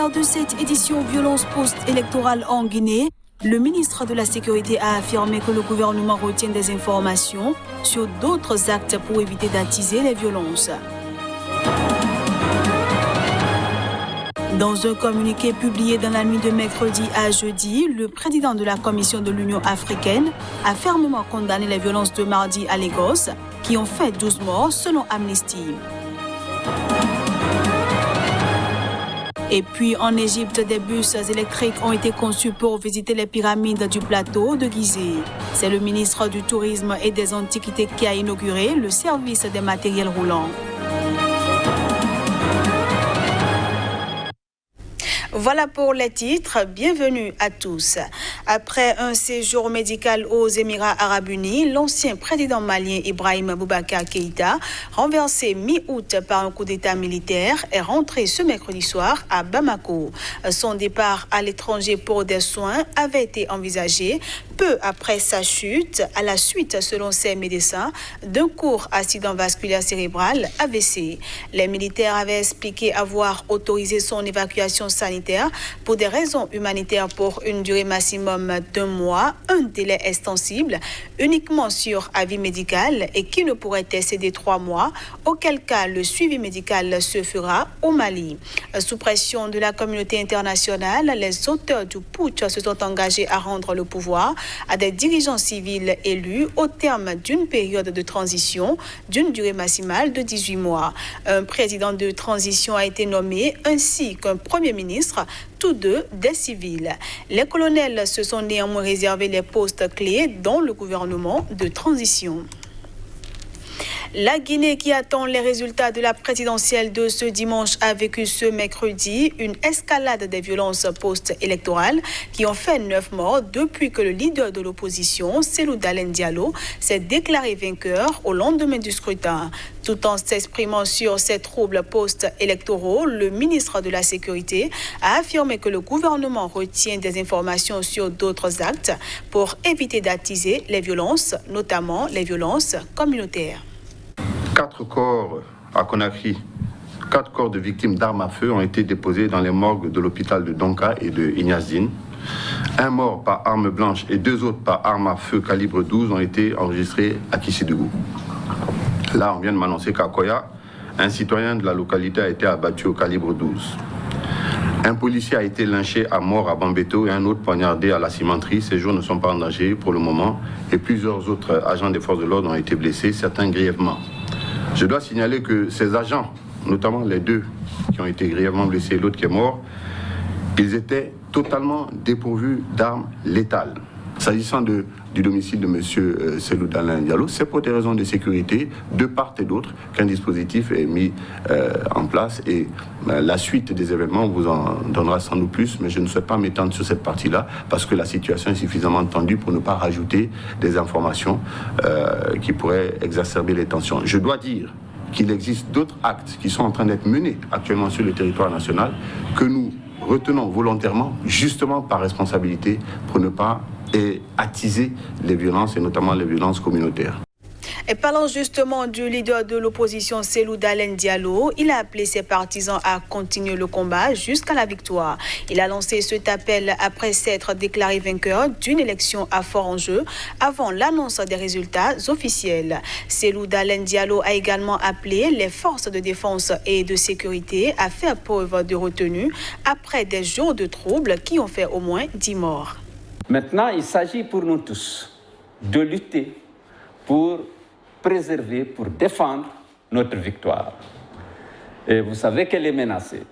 sommaire de cette édition violence post-électorale en Guinée, le ministre de la Sécurité a affirmé que le gouvernement retient des informations sur d'autres actes pour éviter d'attiser les violences. Dans un communiqué publié dans la nuit de mercredi à jeudi, le président de la Commission de l'Union africaine a fermement condamné les violences de mardi à Lagos, qui ont fait 12 morts selon Amnesty. Et puis en Égypte, des bus électriques ont été conçus pour visiter les pyramides du plateau de Gizeh. C'est le ministre du Tourisme et des Antiquités qui a inauguré le service des matériels roulants. Voilà pour les titres. Bienvenue à tous. Après un séjour médical aux Émirats arabes unis, l'ancien président malien Ibrahim Boubacar Keïta, renversé mi-août par un coup d'État militaire, est rentré ce mercredi soir à Bamako. Son départ à l'étranger pour des soins avait été envisagé peu après sa chute, à la suite, selon ses médecins, d'un court accident vasculaire cérébral AVC. Les militaires avaient expliqué avoir autorisé son évacuation sanitaire pour des raisons humanitaires pour une durée maximum d'1 mois, un délai extensible uniquement sur avis médical et qui ne pourrait excéder 3 mois, auquel cas le suivi médical se fera au Mali. Sous pression de la communauté internationale, les auteurs du putsch se sont engagés à rendre le pouvoir à des dirigeants civils élus au terme d'une période de transition d'une durée maximale de 18 mois. Un président de transition a été nommé ainsi qu'un premier ministre, tous deux des civils. Les colonels se sont néanmoins réservés les postes clés dans le gouvernement de transition. La Guinée, qui attend les résultats de la présidentielle de ce dimanche, a vécu ce mercredi une escalade des violences post-électorales qui ont fait 9 morts depuis que le leader de l'opposition, Cellou Dalein Diallo, s'est déclaré vainqueur au lendemain du scrutin. Tout en s'exprimant sur ces troubles post-électoraux, le ministre de la Sécurité a affirmé que le gouvernement retient des informations sur d'autres actes pour éviter d'attiser les violences, notamment les violences communautaires. 4 corps à Conakry, 4 corps de victimes d'armes à feu ont été déposés dans les morgues de l'hôpital de Donka et de Ignazdine. 1 mort par arme blanche et 2 autres par arme à feu calibre 12 ont été enregistrés à Kissidougou. Là, on vient de m'annoncer qu'à Koya, un citoyen de la localité a été abattu au calibre 12. Un policier a été lynché à mort à Bambeto et un autre poignardé à la cimenterie. Ces jours ne sont pas en danger pour le moment et plusieurs autres agents des forces de l'ordre ont été blessés, certains grièvement. Je dois signaler que ces agents, notamment les 2 qui ont été grièvement blessés et l'autre qui est mort, ils étaient totalement dépourvus d'armes létales. S'agissant du domicile de M. Cellou Dalein Diallo, c'est pour des raisons de sécurité, de part et d'autre, qu'un dispositif est mis en place. Et la suite des événements vous en donnera sans doute plus, mais je ne souhaite pas m'étendre sur cette partie-là, parce que la situation est suffisamment tendue pour ne pas rajouter des informations qui pourraient exacerber les tensions. Je dois dire qu'il existe d'autres actes qui sont en train d'être menés actuellement sur le territoire national, que nous retenons volontairement, justement par responsabilité, pour ne pas attiser les violences, et notamment les violences communautaires. Et parlant justement du leader de l'opposition, Cellou Dalein Diallo, il a appelé ses partisans à continuer le combat jusqu'à la victoire. Il a lancé cet appel après s'être déclaré vainqueur d'une élection à fort enjeu avant l'annonce des résultats officiels. Cellou Dalein Diallo a également appelé les forces de défense et de sécurité à faire preuve de retenue après des jours de troubles qui ont fait au moins 10 morts. Maintenant, il s'agit pour nous tous de lutter pour préserver, pour défendre notre victoire. Et vous savez qu'elle est menacée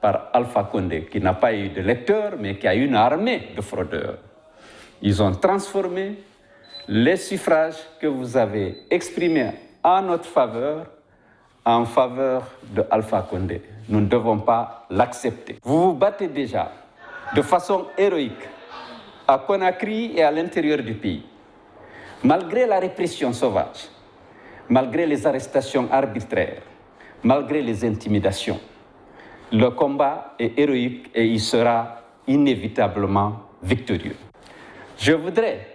par Alpha Condé, qui n'a pas eu de lecteurs, mais qui a une armée de fraudeurs. Ils ont transformé les suffrages que vous avez exprimés en notre faveur en faveur de Alpha Condé. Nous ne devons pas l'accepter. Vous vous battez déjà de façon héroïque à Conakry et à l'intérieur du pays. Malgré la répression sauvage, malgré les arrestations arbitraires, malgré les intimidations, le combat est héroïque et il sera inévitablement victorieux. Je voudrais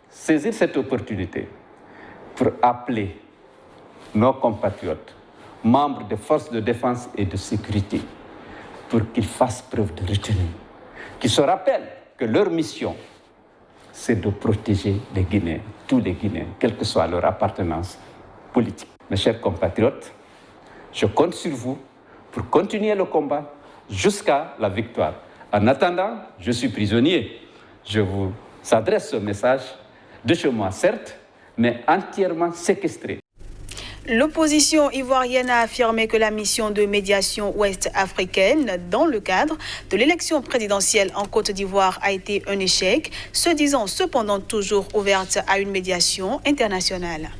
saisir cette opportunité pour appeler nos compatriotes, membres des forces de défense et de sécurité, pour qu'ils fassent preuve de retenue, qu'ils se rappellent que leur mission, c'est de protéger les Guinéens, tous les Guinéens, quelle que soit leur appartenance politique. Mes chers compatriotes, je compte sur vous pour continuer le combat jusqu'à la victoire. En attendant, je suis prisonnier. Je vous adresse ce message de chez moi, certes, mais entièrement séquestré. L'opposition ivoirienne a affirmé que la mission de médiation ouest-africaine dans le cadre de l'élection présidentielle en Côte d'Ivoire a été un échec, se disant cependant toujours ouverte à une médiation internationale.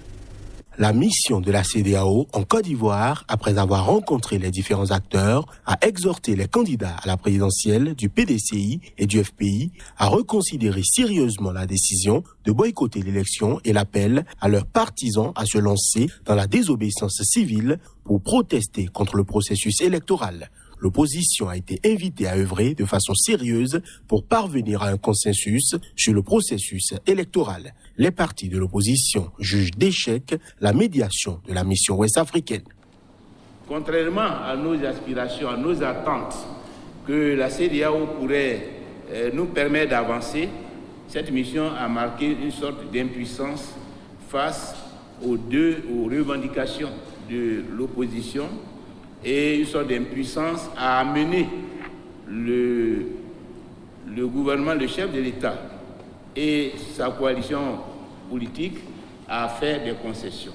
La mission de la CEDEAO en Côte d'Ivoire, après avoir rencontré les différents acteurs, a exhorté les candidats à la présidentielle du PDCI et du FPI à reconsidérer sérieusement la décision de boycotter l'élection et l'appel à leurs partisans à se lancer dans la désobéissance civile pour protester contre le processus électoral. L'opposition a été invitée à œuvrer de façon sérieuse pour parvenir à un consensus sur le processus électoral. Les partis de l'opposition jugent d'échec la médiation de la mission ouest-africaine. Contrairement à nos aspirations, à nos attentes, que la CEDEAO pourrait nous permettre d'avancer, cette mission a marqué une sorte d'impuissance face aux revendications de l'opposition et une sorte d'impuissance à amener le gouvernement, le chef de l'État et sa coalition politique à faire des concessions.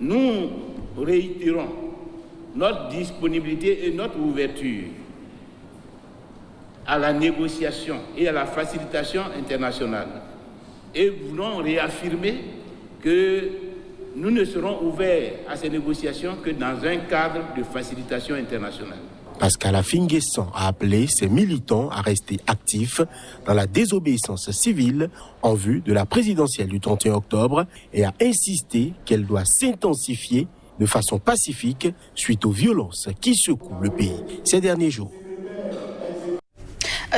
Nous réitérons notre disponibilité et notre ouverture à la négociation et à la facilitation internationale et voulons réaffirmer que nous ne serons ouverts à ces négociations que dans un cadre de facilitation internationale. Pascal Affi-N'Guessan a appelé ses militants à rester actifs dans la désobéissance civile en vue de la présidentielle du 31 octobre et a insisté qu'elle doit s'intensifier de façon pacifique suite aux violences qui secouent le pays ces derniers jours.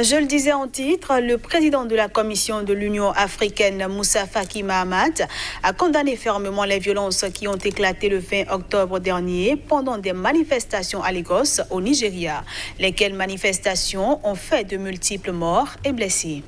Je le disais en titre, le président de la Commission de l'Union africaine, Moussa Faki Mahamat, a condamné fermement les violences qui ont éclaté le 20 octobre dernier pendant des manifestations à Lagos, au Nigeria, lesquelles manifestations ont fait de multiples morts et blessés.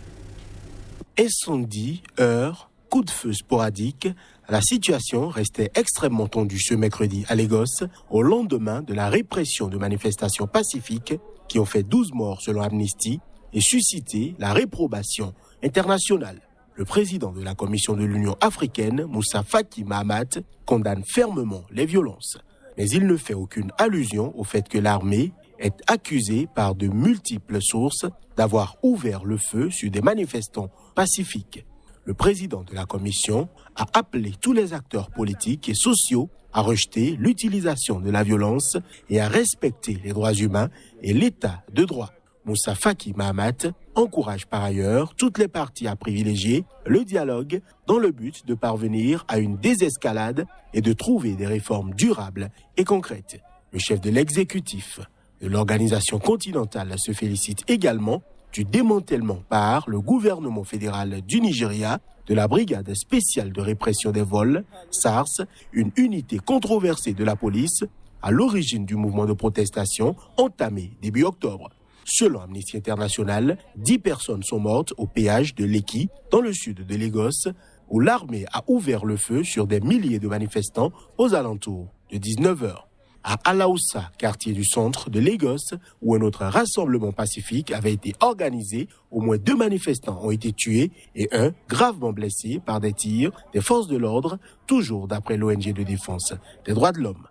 Incendies, heurts, coups de feu sporadiques, la situation restait extrêmement tendue ce mercredi à Lagos, au lendemain de la répression de manifestations pacifiques qui ont fait 12 morts selon Amnesty et suscité la réprobation internationale. Le président de la Commission de l'Union africaine, Moussa Faki Mahamat, condamne fermement les violences. Mais il ne fait aucune allusion au fait que l'armée est accusée par de multiples sources d'avoir ouvert le feu sur des manifestants pacifiques. Le président de la Commission a appelé tous les acteurs politiques et sociaux à rejeter l'utilisation de la violence et à respecter les droits humains et l'état de droit. Moussa Faki Mahamat encourage par ailleurs toutes les parties à privilégier le dialogue dans le but de parvenir à une désescalade et de trouver des réformes durables et concrètes. Le chef de l'exécutif de l'organisation continentale se félicite également du démantèlement par le gouvernement fédéral du Nigeria de la brigade spéciale de répression des vols, SARS, une unité controversée de la police à l'origine du mouvement de protestation entamé début octobre. Selon Amnesty International, 10 personnes sont mortes au péage de Lekki, dans le sud de Lagos, où l'armée a ouvert le feu sur des milliers de manifestants aux alentours de 19h. À Alaoussa, quartier du centre de Lagos, où un autre rassemblement pacifique avait été organisé, au moins 2 manifestants ont été tués et un gravement blessé par des tirs des forces de l'ordre, toujours d'après l'ONG de défense des droits de l'homme.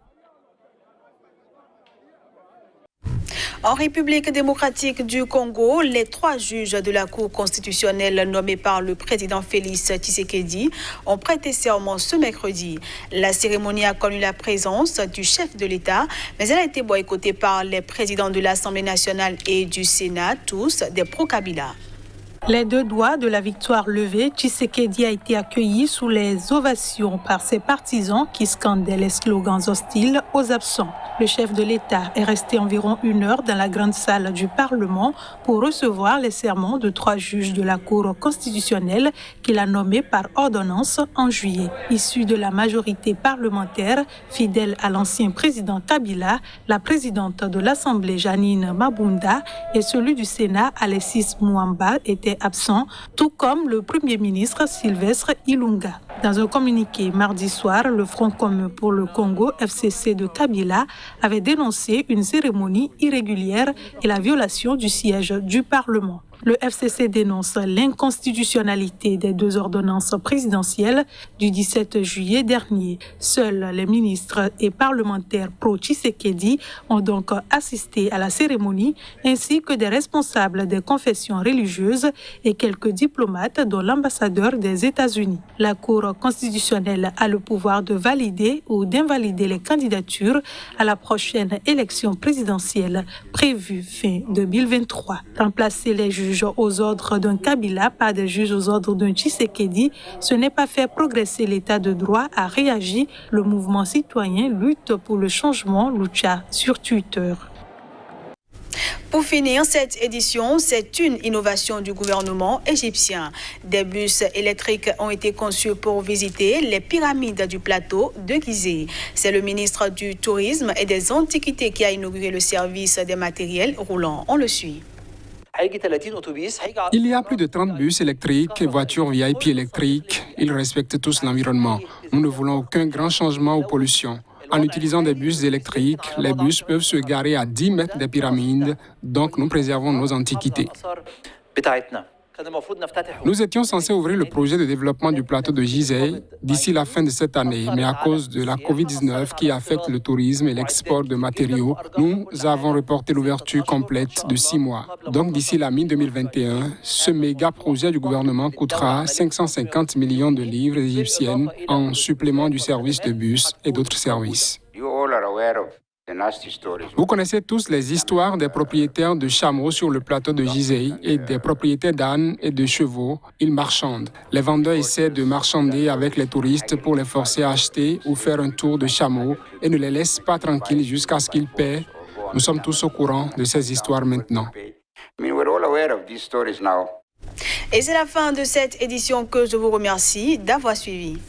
En République démocratique du Congo, les 3 juges de la Cour constitutionnelle nommés par le président Félix Tshisekedi ont prêté serment ce mercredi. La cérémonie a connu la présence du chef de l'État, mais elle a été boycottée par les présidents de l'Assemblée nationale et du Sénat, tous des pro-Kabila. Les deux doigts de la victoire levée, Tshisekedi a été accueilli sous les ovations par ses partisans qui scandaient les slogans hostiles aux absents. Le chef de l'État est resté environ 1 heure dans la grande salle du Parlement pour recevoir les sermons de 3 juges de la Cour constitutionnelle qu'il a nommés par ordonnance en juillet. Issus de la majorité parlementaire, fidèle à l'ancien président Kabila, la présidente de l'Assemblée Janine Mabunda et celui du Sénat Alexis Mouamba étaient absents, tout comme le Premier ministre Sylvestre Ilunga. Dans un communiqué mardi soir, le Front commun pour le Congo, FCC de Kabila, avait dénoncé une cérémonie irrégulière et la violation du siège du Parlement. Le FCC dénonce l'inconstitutionnalité des 2 ordonnances présidentielles du 17 juillet dernier. Seuls les ministres et parlementaires pro-Tshisekedi ont donc assisté à la cérémonie, ainsi que des responsables des confessions religieuses et quelques diplomates, dont l'ambassadeur des États-Unis. La Cour constitutionnelle a le pouvoir de valider ou d'invalider les candidatures à la prochaine élection présidentielle prévue fin 2023. Remplacer les juges aux ordres d'un Kabila par des juges aux ordres d'un Tshisekedi, ce n'est pas faire progresser l'état de droit, a réagi le mouvement citoyen Lutte pour le changement, Lucha, sur Twitter. Pour finir cette édition, c'est une innovation du gouvernement égyptien. Des bus électriques ont été conçus pour visiter les pyramides du plateau de Gizeh. C'est le ministre du Tourisme et des Antiquités qui a inauguré le service des matériels roulants. On le suit. Il y a plus de 30 bus électriques et voitures VIP électriques. Ils respectent tous l'environnement. Nous ne voulons aucun grand changement aux pollutions. En utilisant des bus électriques, les bus peuvent se garer à 10 mètres des pyramides, donc nous préservons nos antiquités. Nous étions censés ouvrir le projet de développement du plateau de Gizeh d'ici la fin de cette année, mais à cause de la COVID-19 qui affecte le tourisme et l'export de matériaux, nous avons reporté l'ouverture complète de 6 mois. Donc d'ici la mi-2021, ce méga projet du gouvernement coûtera 550 millions de livres égyptiennes en supplément du service de bus et d'autres services. Vous connaissez tous les histoires des propriétaires de chameaux sur le plateau de Gizeh et des propriétaires d'ânes et de chevaux. Ils marchandent. Les vendeurs essaient de marchander avec les touristes pour les forcer à acheter ou faire un tour de chameau et ne les laissent pas tranquilles jusqu'à ce qu'ils paient. Nous sommes tous au courant de ces histoires maintenant. Et c'est la fin de cette édition que je vous remercie d'avoir suivi.